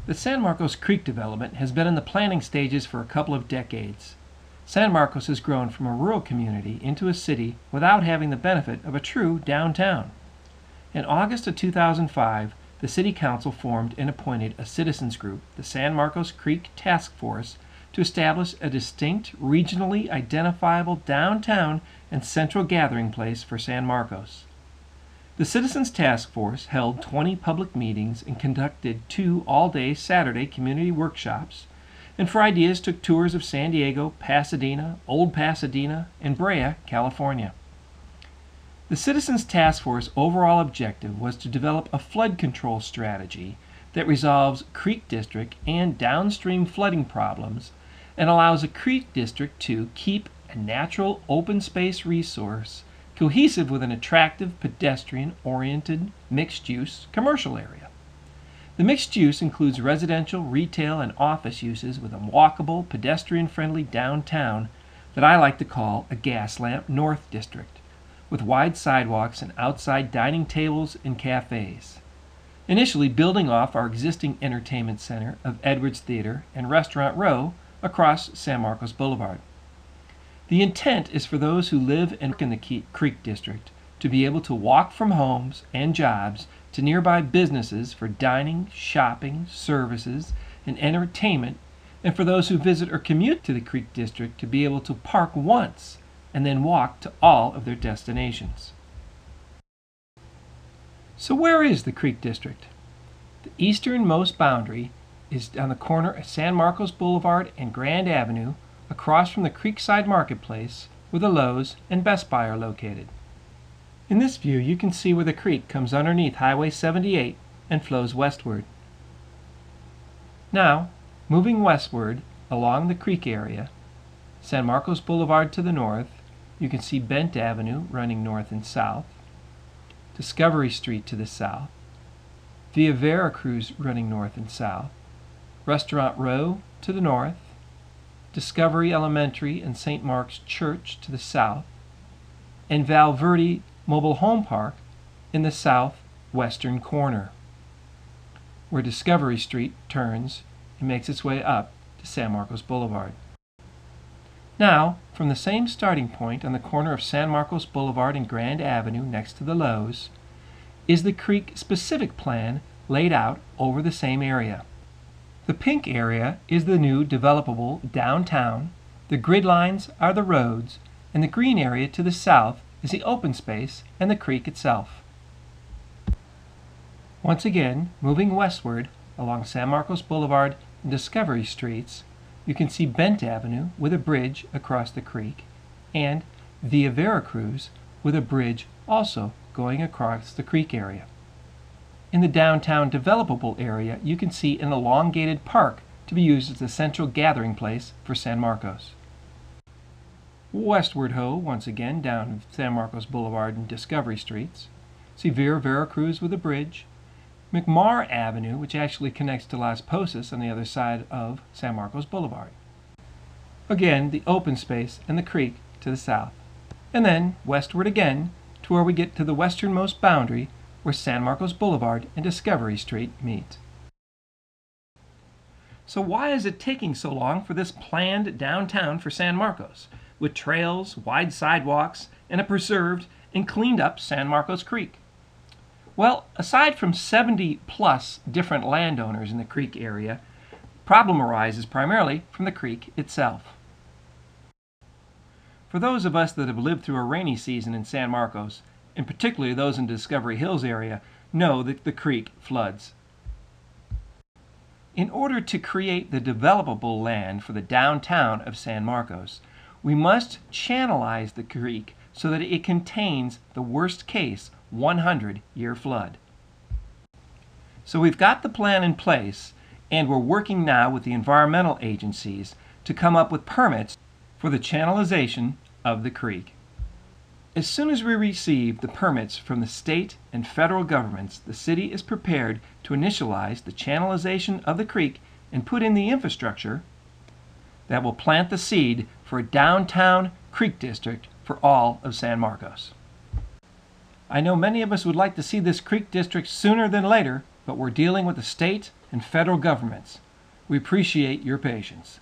The San Marcos Creek development has been in the planning stages for a couple of decades. San Marcos has grown from a rural community into a city without having the benefit of a true downtown. In August of 2005, the City Council formed and appointed a citizens group, the San Marcos Creek Task Force, to establish a distinct, regionally identifiable downtown and central gathering place for San Marcos. The Citizens Task Force held 20 public meetings and conducted 2 all-day Saturday community workshops, and for ideas took tours of San Diego, Pasadena, Old Pasadena, and Brea, California. The Citizens Task Force overall objective was to develop a flood control strategy that resolves Creek District and downstream flooding problems and allows a Creek District to keep a natural open space resource cohesive with an attractive pedestrian-oriented mixed-use commercial area. The mixed use includes residential, retail, and office uses with a walkable, pedestrian-friendly downtown that I like to call a Gaslamp North District, with wide sidewalks and outside dining tables and cafes. Initially building off our existing entertainment center of Edwards Theater and Restaurant Row across San Marcos Boulevard. The intent is for those who live and work in the Creek District to be able to walk from homes and jobs to nearby businesses for dining, shopping, services, and entertainment, and for those who visit or commute to the Creek District to be able to park once and then walk to all of their destinations. So where is the Creek District? The easternmost boundary is on the corner of San Marcos Boulevard and Grand Avenue, across from the Creekside Marketplace, where the Lowe's and Best Buy are located. In this view, you can see where the creek comes underneath Highway 78 and flows westward. Now, moving westward along the creek area, San Marcos Boulevard to the north, you can see Bent Avenue running north and south, Discovery Street to the south, Via Veracruz running north and south, Restaurant Row to the north, Discovery Elementary and St. Mark's Church to the south, and Val Verde Mobile Home Park in the southwestern corner, where Discovery Street turns and makes its way up to San Marcos Boulevard. Now, from the same starting point on the corner of San Marcos Boulevard and Grand Avenue next to the Lowe's, is the creek-specific plan laid out over the same area. The pink area is the new developable downtown, the grid lines are the roads, and the green area to the south is the open space and the creek itself. Once again, moving westward along San Marcos Boulevard and Discovery Streets, you can see Bent Avenue with a bridge across the creek, and Via Veracruz with a bridge also going across the creek area. In the downtown developable area, you can see an elongated park to be used as the central gathering place for San Marcos. Westward once again down San Marcos Boulevard and Discovery Streets. See Via Veracruz with a bridge. McMarr Avenue, which actually connects to Las Posas on the other side of San Marcos Boulevard. Again, the open space and the creek to the south. And then westward again to where we get to the westernmost boundary where San Marcos Boulevard and Discovery Street meet. So why is it taking so long for this planned downtown for San Marcos, with trails, wide sidewalks, and a preserved and cleaned up San Marcos Creek? Well, aside from 70+ different landowners in the creek area, problem arises primarily from the creek itself. For those of us that have lived through a rainy season in San Marcos, and particularly those in Discovery Hills area, know that the creek floods. In order to create the developable land for the downtown of San Marcos, we must channelize the creek so that it contains the worst case 100-year flood. So we've got the plan in place, and we're working now with the environmental agencies to come up with permits for the channelization of the creek. As soon as we receive the permits from the state and federal governments, the city is prepared to initialize the channelization of the creek and put in the infrastructure that will plant the seed for a downtown creek district for all of San Marcos. I know many of us would like to see this creek district sooner than later, but we're dealing with the state and federal governments. We appreciate your patience.